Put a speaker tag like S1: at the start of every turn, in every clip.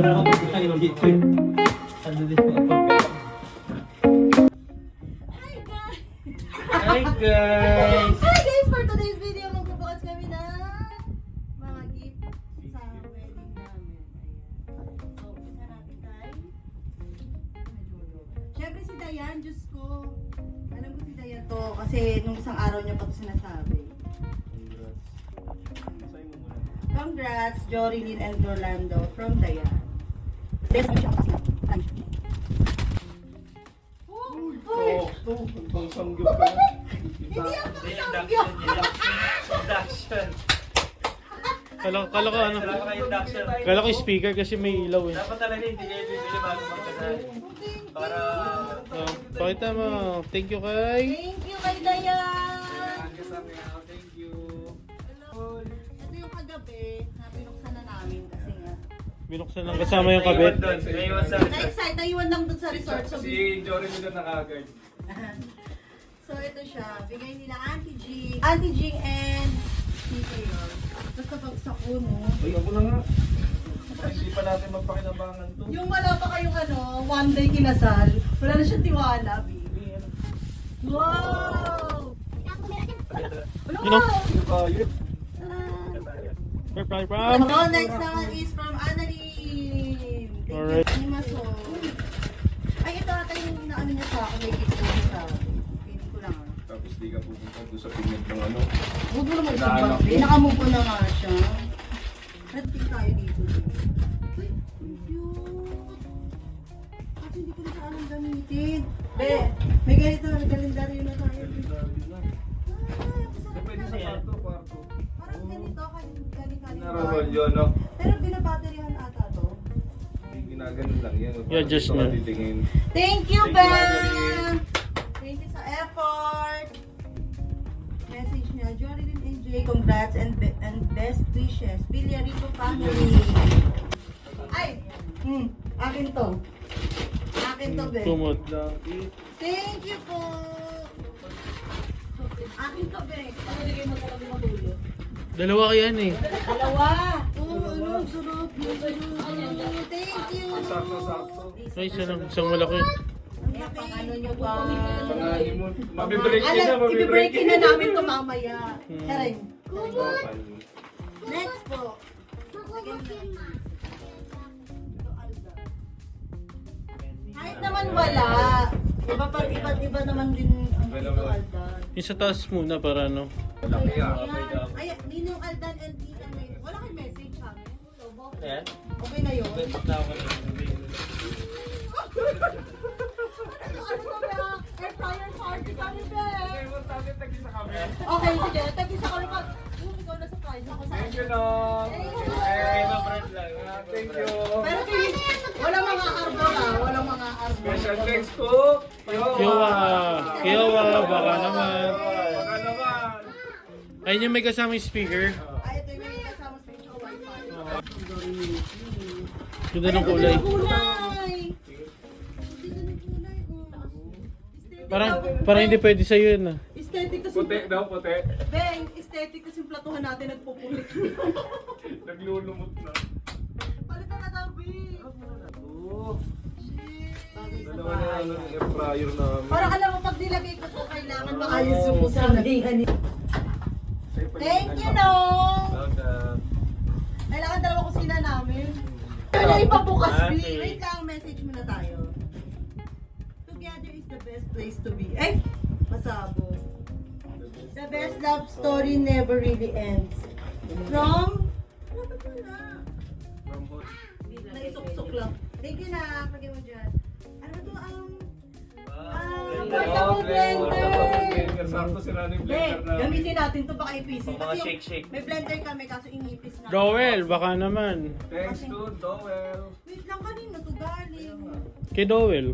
S1: Hi guys!
S2: Hi guys! For today's video, magbubukas kami ng mga gift sa wedding namin. Ayan. So, isa natin kay Siyempre si Dayan, Diyos ko. Alam ko si Dayan to kasi nung isang araw niya pa ito sinasabi. Congrats, Jorilyn and Orlando from Dayan. Best of luck.
S1: Ang sanggol ka na.
S2: Hindi ako
S1: Induction. Induction.
S3: Kala ko ano?
S1: Induction.
S3: Kala ko speaker kasi may ilaw eh.
S1: Dapat talaga hindi kayo bibili bago magkasal. Para...
S3: Pakita mo. Thank you kay...
S2: Thank you kay Dayan!
S1: Thank you.
S2: Hello. Ito yung kagabi na pinuksan na namin kasi nga.
S3: Binuksan lang kasama yung kabit.
S1: Naiwan sa...
S2: Na-excite, naiwan lang dun sa resort. So,
S1: Si Jory nila nakagard.
S2: so ito siya, bigay nila Auntie G and Tita Yor. Basta pagsak ko, no?
S1: Uy, ako na nga. Hindi pa natin magpakinabangan to.
S2: Yung wala pa kayong one day kinasal, wala na siyang tiwala, baby. Wow! Ano
S3: You know?
S1: Ayun.
S3: From...
S2: So, next naman is from Annalyn. Thank
S3: Alright.
S2: you, Animaso. Ay, ito ata yung inaano niya sa akin. May gift ko sa akin. Piling ko lang.
S1: Tapos di ka pupunta doon sa pingit ng ano.
S2: Huwag mo naman
S1: Naanak
S2: isang
S1: mo.
S2: Nakamove on na nga siya. Nagping tayo dito. Uy, cute. Kasi hindi ko na siya alam gamitin. Be, may ganito na kalendaryo na tayo.
S1: Pwede sa kwarto.
S2: Parang ganito, galing-galing.
S1: Nararol yun, no?
S2: Pero binabatteryhan ata to.
S1: Hindi ginaganon lang yan.
S3: Yeah, just
S1: Gusto ka
S3: na.
S1: titingin.
S2: Thank you,
S1: Thank you,
S2: Ben!
S1: Annalyn.
S2: Thank you sa effort. Message niya, Jorilyn and Jay, congrats and best wishes. Villarico family. Ay! Akin to. Akin to, Ben.
S3: Kumot.
S2: Thank you po. Akin to, Ben. Panaligay mo talaga matulog.
S3: Dalawa kayan eh.
S2: Dalawa. Ano, sarap. Thank you.
S1: Sakto-sakto.
S3: Ay, isang malaki.
S2: Ano nyo ba?
S1: Pangalan mo. Mabibreak ka na,
S2: I-break na namin ito mamaya. Karin.
S1: Mabibreak.
S2: Next po. Kahit naman wala. Iba naman din ang Tito Aldan.
S3: Yung sa taas muna para ano.
S1: Laki ah.
S2: Ay, Ninong Aldan and Tita May. Wala kang message sa amin?
S1: Ayan.
S2: Okay na yun?
S1: Best na ako.
S2: Ano ba? Air fryer party kami, be!
S1: Tagi sa camera.
S2: Okay, sige. Tag-isa ko naman. Ikaw na surprise ako sa
S1: Thank you,
S2: akin.
S1: no.
S2: Thank you.
S1: Friend lang. Thank you.
S2: Pero walang mga arbor ah. Walang mga arbor.
S1: Special thanks to
S3: Kiowa, baka naman.
S1: Baka naman.
S3: Ayun yung may kasamang speaker.
S2: Ay, ito yung may kasama sa inyo wifi.
S3: Ganda ng kulay.
S2: Ang kulay! Ganda ng kulay, oh.
S3: Parang hindi pwede sa'yo yun ah.
S2: Aesthetic kasi.
S1: Puti daw, puti.
S2: Beng, aesthetic kasi yung platuhan natin nagpupulit.
S1: Naglulumot na.
S2: Palitan na tabi.
S1: Oo.
S2: Shit. Bagay sa
S1: Dalawa na
S2: bahay.
S1: lang yung air fryer namin.
S2: Parang alam mo, pag nilagay ko po, kailangan maayos yung pusaningan. Thank you, no! Kailangan dalawa kusina namin. Ano ipabukas, B? Wait lang, message muna tayo. Together is the best place to be. Ay! Masabo. The best love story never really ends. From? Dapat mo na. Naisuksok lang. Thank you na. Pagay mo dyan. Ano to portable blender.
S1: Sakto si Running
S2: Hindi,
S1: Blender na.
S2: gamitin natin to baka ipising.
S1: Mga
S2: Kasi
S1: shake-shake.
S2: may blender kami kaso inipis na.
S3: Joel, baka naman.
S1: Thanks to Dowell.
S2: Wait lang kanina to galing.
S3: Kay Dowel.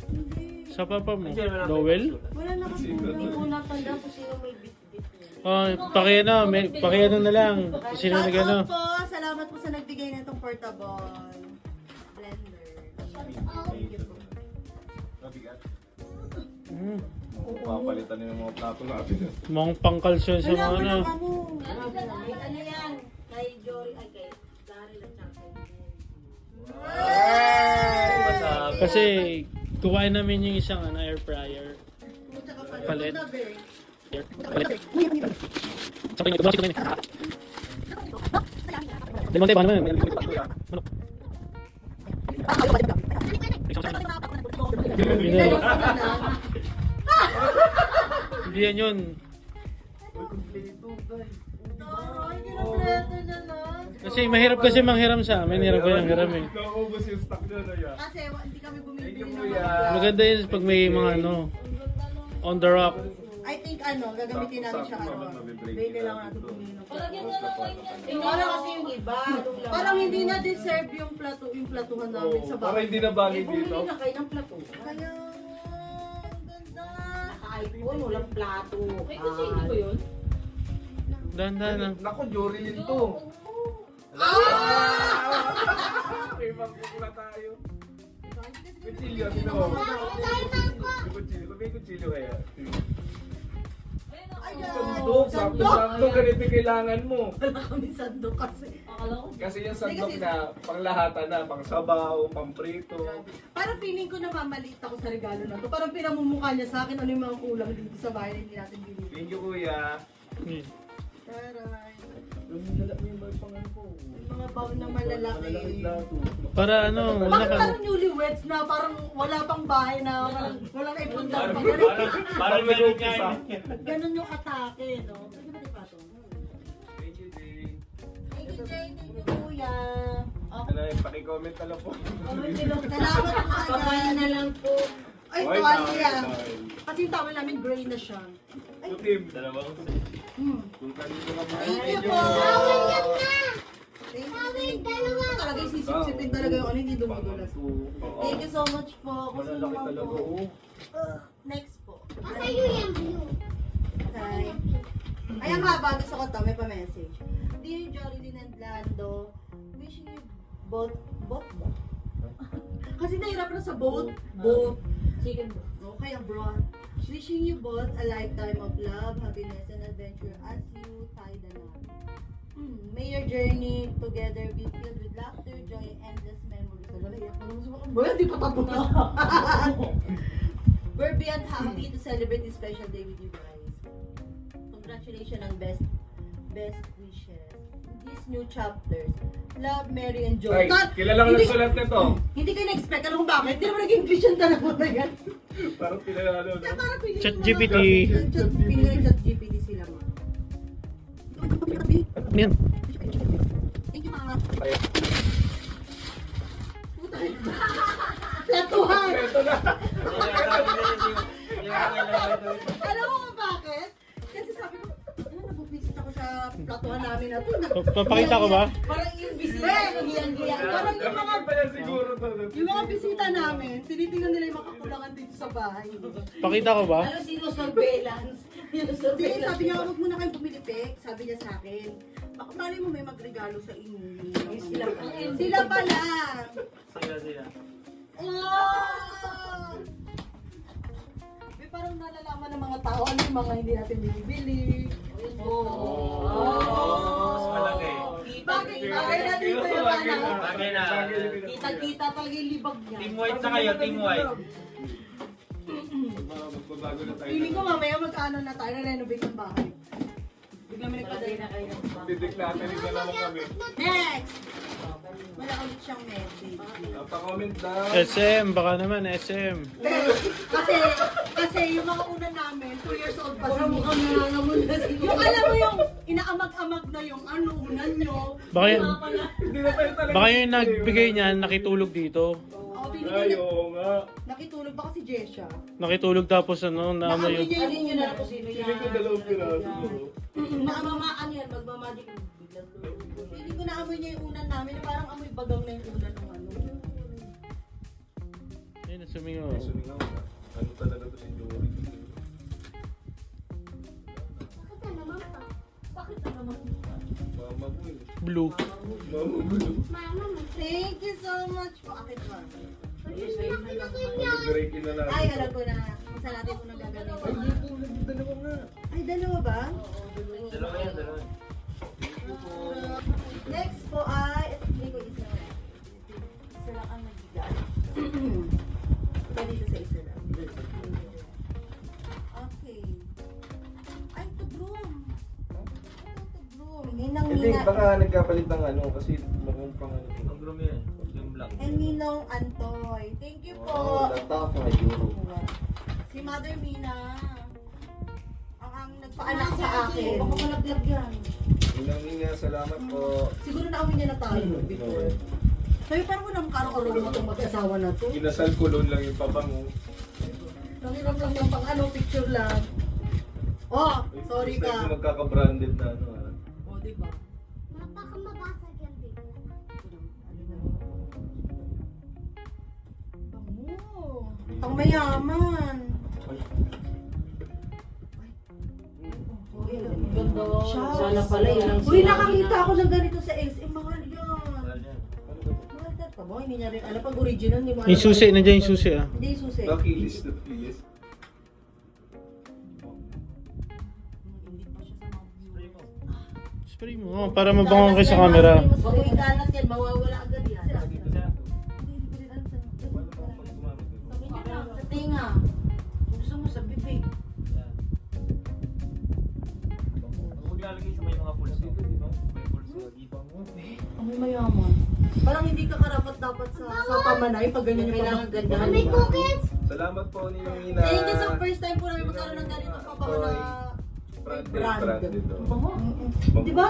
S2: Hindi.
S3: Sa papa mo. Dowel?
S2: Wala na kasi. Hindi ko natanda kung sino may bit-bit.
S3: Oh, pakiano na lang. Sino na gano?
S2: Shout out po. Salamat po sa nagbigay na itong portable blender. Thank you po.
S1: Mabigat.
S3: Hmm.
S1: Papalitan nila yung mga plato natin.
S3: Mukhang pangkalsyon sa mga ano.
S2: Ano yan? Kay Jory, ay kay Daryl at saka kay
S3: Kasi kuhain namin yung isang air fryer.
S2: Tsaka
S3: Palit.
S2: na, be.
S3: Palit. Sakto yun, ito yun. Dalawang tayo, baka naman. Manok. Hindi yan yun.
S2: Taray, kinapleto niya na.
S3: Kasi mahirap kasi manghiram sa amin. Hirap ko yung hiram eh.
S1: Naubos yung stock na na yan.
S2: Kasi hindi kami bumibili
S1: Thank you,
S2: ng
S1: kuya.
S2: mga
S3: Maganda yun pag may mga ano, on the rock.
S2: I think gagamitin namin siya
S1: Sakto-sakto
S2: karon.
S1: naman, mabibigay
S2: Bili lang
S1: natin
S2: natin
S1: to.
S2: bumili ng
S4: Palagyan
S2: plato.
S4: na lang kayo niyan.
S2: Parang kasi yung iba. Parang hindi na deserve yung platuhan namin sa
S1: Para
S2: bahay.
S1: hindi na bagay dito.
S4: Bumili na kayo ng plato.
S2: Kaya, ang ganda.
S4: Naka-iPhone, walang plato. May kusino ba yun?
S3: Dahan-dahan lang.
S1: Naku, Jorilyn to. Okay, magpupula tayo. Kutsilyo, sino mo? May kutsilyo. May kutsilyo kaya.
S2: Ayan.
S1: Sandok, sakto-sakto. Ganito yung kailangan mo.
S2: Wala kami sandok kasi.
S4: Akala ko.
S1: Kasi yung sandok na panglahatan na, pang sabaw, pang prito.
S2: Parang feeling ko na mamaliit ako sa regalo na to. Parang pinamumukha niya sa akin ano yung mga kulang dito sa bahay na hindi natin binili.
S1: Thank you, kuya.
S2: Taray.
S1: Yung dala mo yung mga pangalan ko.
S2: Mga baon na malalaki.
S3: Para ano, wala
S2: Bakit
S3: ka.
S2: parang newlyweds na parang wala pang bahay na walang naipundang pa.
S1: Parang meron niya.
S2: Ganun yung atake, no? Pwede ba diba ito?
S1: Thank you, Jay.
S2: Thank you, Jay. Thank you, Kuya.
S1: Ano, paki-comment na lang po.
S2: Salamat po,
S4: Pagkain na lang po.
S2: Ay, tuwalya. Kasi yung towel namin gray na siya. Ay,
S1: Team, dalawang kung kanino ka ba?
S2: thank you po. Thank you. Talaga yung sisip-sipin talaga yung ano, hindi dumudulas. Thank you so much po. Gusto
S1: Malalaki
S2: naman
S1: talaga,
S2: po.
S1: oh.
S2: Next po. Okay. Ayan nga ba, gusto ko to, may pa-message. Dear Jorilyn and Lando, wishing you both ba? Kasi nahirap na sa boat.
S4: Chicken ba?
S2: Okay, abroad. Wishing you both a lifetime of love, happiness, and adventure as you tie the knot. May your journey together be filled with laughter, joy, and endless memories. Di pa tapos na. We're beyond happy to celebrate this special day with you guys. Congratulations and best wishes. These new chapters. Love, Mary, and Joy.
S1: Ay, kilala ko
S2: Hindi-
S1: nagsulat nito.
S2: Hindi kayo na-expect. Alam kung bakit? Hindi naman naging English yung tanong na yan.
S1: Parang pinalalo
S2: Kaya
S1: na.
S2: parang piling
S3: ChatGPT.
S2: Piling ChatGPT sila mo.
S3: Ano yan?
S2: Thank you, mga. Platuhan!
S1: Ito na.
S2: Alam mo kung bakit? Kasi sabi ko, nabubisit ako sa platuhan namin na ito.
S3: Papakita ko ba?
S2: Parang yung bisita. Parang yung mga
S1: Pala siguro to.
S2: yung mga bisita namin, tinitingnan nila yung makakulangan dito sa bahay.
S3: Pakita ko ba?
S4: Ano sino surveillance?
S2: Hindi, sabi niya, huwag muna kayong pumilipik. Sabi niya sa akin. Baka mali mo may magregalo sa inyo. Sila pala.
S3: Sila.
S2: Oh! May parang nalalaman ng mga tao ano yung mga hindi natin binibili.
S3: Mas malaki.
S2: Bakit? Bagay na dito yung ano?
S3: Bagay na.
S2: Kita-kita talaga yung libag niya.
S3: Team white na kayo, team white.
S1: Magbabago na tayo.
S2: Feeling ko mamaya mag-ano na tayo, na-renovate ng bahay. Bigla may
S4: Palagay na
S2: nagpadala.
S4: kayo.
S1: Dideklatan din na lang kami.
S2: Next! Wala ulit siyang message.
S1: Pa-comment na.
S3: SM, baka naman SM.
S2: Kasi yung mga una namin, 2 years old pa sila. Yung alam mo yung inaamag-amag na yung ano, unan nyo.
S3: Baka yun,
S1: Hindi na tayo talaga.
S3: baka yung nagbigay niyan, nakitulog dito.
S2: Oh,
S1: Ay, oo nga.
S2: nakitulog ba kasi Jesha?
S3: Nakitulog tapos ano, naamo
S2: Naamoy
S3: yung...
S2: niya
S4: Ano nyo na lang kung sino yan.
S1: Feeling ko dalawang piraso.
S4: Nakamamaan yan, magmamagic. Biglang tulog.
S2: Hindi ko naamoy niya yung unan namin, parang amoy bagang na yung unan ng ano.
S3: Ayun, sumingaw.
S1: Sumingaw na. Ano talaga to si Jory?
S4: Bakit na naman?
S1: Mama mo eh.
S3: Blue.
S1: Mama mo.
S2: Thank you so much po. Akit ba?
S1: Mag-break in na lang.
S2: Ay, alam ko na. Kung saan natin kung nagagaling.
S1: Ay, dito. Dalawa nga.
S2: Ay, dalawa ba?
S3: Dalawa yan, dalawa.
S2: Next po ay, hindi ko isa lang. Isa lang ang nagbigay. Okay. Ay, to broom. Ito, to broom. Ninang
S1: Hindi,
S2: Mina.
S1: baka nagkapalit ng ano, kasi mukhang pang ano.
S5: Ang groom yan. Yung black.
S2: And Ninong Antoy. Thank you
S1: Oh,
S2: po.
S1: laptop na euro.
S2: Si Mother Mina. Ang nagpaanak sa akin.
S4: Baka malaglag yan.
S1: Ninang salamat po.
S2: Siguro na niya na tayo before. Sabi parang walang karo-karo mo itong mag-asawa na to.
S1: Inasal ko loan lang yung papa mo.
S2: Nangiram lang ng pang ano, picture lang. Oh, sorry
S1: Gusto ko
S2: ka.
S1: magkaka-branded na ano ah.
S2: Oh, di ba?
S6: Baka mabasag yan bigla.
S2: Bango. Ang mayaman.
S4: Ganda.
S2: Siya.
S4: Sana pala yun ang
S2: Uy,
S4: sinabi
S2: nakakita
S4: na.
S2: ako ng ganito sa SM. Mahal yan.
S5: Mahal yan.
S2: Mahal ka pa mo? Hindi niya rin alam. Pag original, hindi mo alam.
S3: Yung susi, nandiyan yung susi ah.
S2: Hindi yung susi.
S1: Lucky list na please.
S2: Hindi pa siya sa mga viewers.
S3: Spray mo, para mabango kayo sa camera.
S2: Bago ikalat yan, mawawala agad yan.
S5: Dito siya.
S2: Hindi ko rin alam sa
S5: Paano pa pag gumamit ito?
S2: Sabi niya lang, sa tinga. Kung gusto mo sa bibig.
S5: Yan. Huwag lalagay sa may mga pulso. Di ba? May pulso. Ibang mo.
S2: Ang mayaman. Parang hindi ka karapat dapat sa pamanay pag ganyan yung
S4: Kailangan
S2: pamang-
S4: gandahan.
S6: May cookies?
S1: Salamat po Ninang Mina.
S2: Thank you sa first time po namin magkaroon ng ganito pabango na
S1: Branded ito.
S2: bango. Di ba?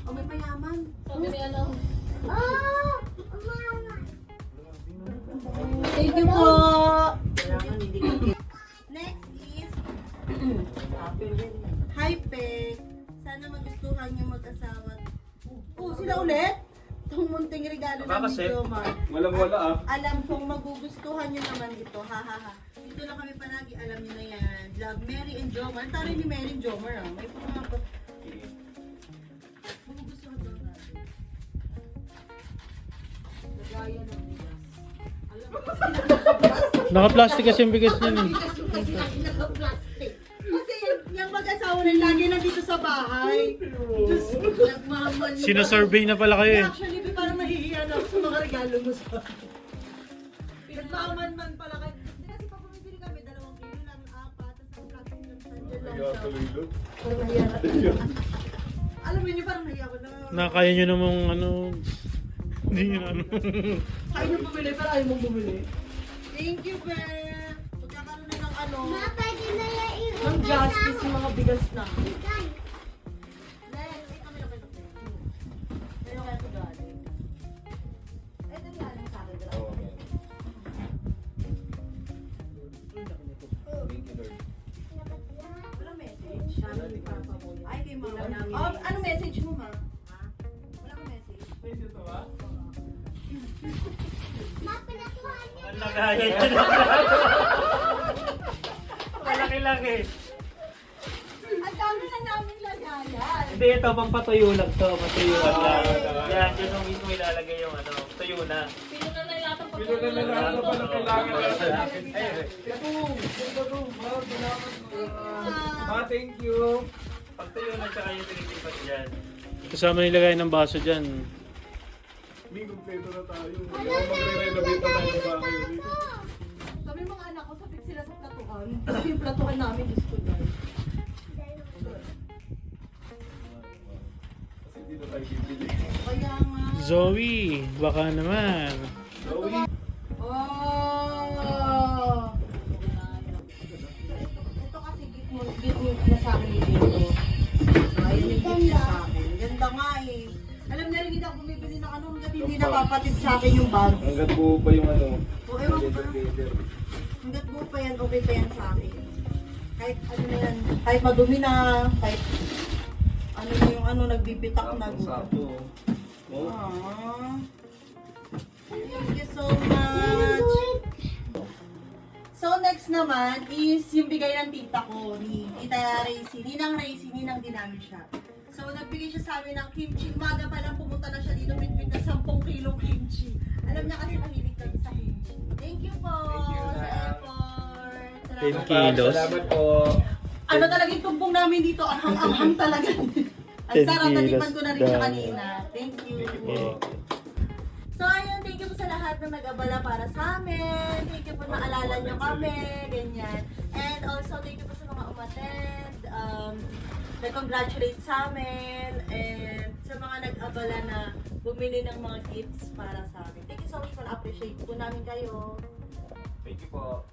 S2: Oh, may payaman.
S4: Sabi niya lang.
S6: Oh! Mama!
S2: Thank you po.
S4: Kailangan hindi ka
S2: Next is Hi Peg. Sana magustuhan yung mag-asawa. Oh, sila ulit? Itong munting regalo
S5: Baka
S2: namin
S5: kasi.
S2: Jomar.
S1: Walang wala ah.
S2: Alam kong magugustuhan nyo naman ito. Ha ha ha. Dito lang kami palagi. Alam nyo na yan. Love Mary and Jomar. Ang taray ni Mary and Jomar ah. May mga magugustuhan daw natin.
S4: Lagayan ng bigas.
S3: Naka-plastic kasi yung bigas niyan eh.
S2: Kasi naka-plastic. Kasi yung mag-asawa na lagi nandito sa bahay. Diyos ko, nagmaman.
S3: Sino-survey na pala kayo eh.
S2: Actually, parang nahihiya na ako sa mga regalo mo sa akin. Nagmaman-man pala kayo. Hindi kasi pag bumibili kami, 2 kilo lang, 4, tapos ang plastic lang nandiyan lang siya. Parang nahiya na. Alam mo yun, parang nahiya ko na.
S3: Nakaya nyo namang ano. Hindi nyo na ano.
S2: Kaya nyo bumili, pero ayaw mong bumili. Thank you, Bear. Magkakaroon na ng ano,
S6: Ma, pwede na yan
S2: ng
S6: ihugay
S2: justice yung mga bigas na.
S6: Hugay.
S2: Next, ay kami na kayo. Pero kaya ito galing. Ito yung galing sa akin.
S1: Oo, man. Thank you, Lord.
S2: Walang message. Ay, kay mama.
S4: namin.
S2: Ano message mo, ma? Wala kang message.
S6: Ma, pinatuhan niyo.
S5: Ang lagayan. Malaki-laki.
S2: Ang dami na namin lagayan.
S5: Hindi, ito pang patuyo lang to. Patuyo lang. Yan, dyan yung mismo ilalagay yung ano. Tuyo na.
S4: Pinunan na yata pag
S1: Pilo na lang pa ng kailangan natin. Ma, thank you.
S5: Pag tuyo na tsaka yung pinitipat dyan.
S3: Kasama nilagay ng baso dyan.
S1: May kompleto na tayo. Magre-renovate na tayo ng bahay ulit.
S2: Sabi mga anak ko, sapit sila sa platuhan. Kasi yung platuhan namin, gusto guys.
S1: Kasi dito tayo bibili.
S2: Kaya nga.
S3: Zoe, baka naman.
S1: Zoe.
S2: Oh! Ito kasi gift mo na sa akin ni Dito. Ayun yung gift niya sa akin. Ganda nga eh. Alam niya rin hindi ako bumibili ng ano hanggat hindi napapatid sa akin yung bag.
S1: Hanggat buo pa yung ano.
S2: O ewan ko ba?
S1: Leather.
S2: Hanggat buo pa yan, okay pa yan sa akin. Kahit ano na yan, kahit madumi na, kahit ano na yung ano, nagbibitak na.
S1: Sakto. Oh.
S2: Aww. Thank you so much. So next naman is yung bigay ng tita ko ni Tita Racy, Ninang Racy, Ninang Dinamit siya. So nagbigay siya sa amin ng kimchi. Umaga pa lang pumunta na siya dito, bitbit na 10 kilong kimchi. Alam niya kasi mahilig kami sa kimchi. Thank you po
S1: Thank you,
S2: sa
S1: Nang.
S2: effort.
S3: Thank
S2: Salamat.
S3: you. Kilos.
S1: Salamat po.
S2: Ano talaga yung tumpong namin dito? Ang talaga. Ang
S3: 10
S2: sarap,
S3: kilos
S2: natikman ko na rin siya
S3: daw.
S2: kanina. Thank you.
S3: Okay.
S2: So, ayun, thank you po sa lahat na nag-abala para sa amin. Thank you po na alala nyo kami, ganyan. And also, thank you po sa mga umattend, nag-congratulate sa amin, and sa mga nag-abala na bumili ng mga gifts para sa amin. Thank you so much for appreciate po namin kayo.
S1: Thank you po.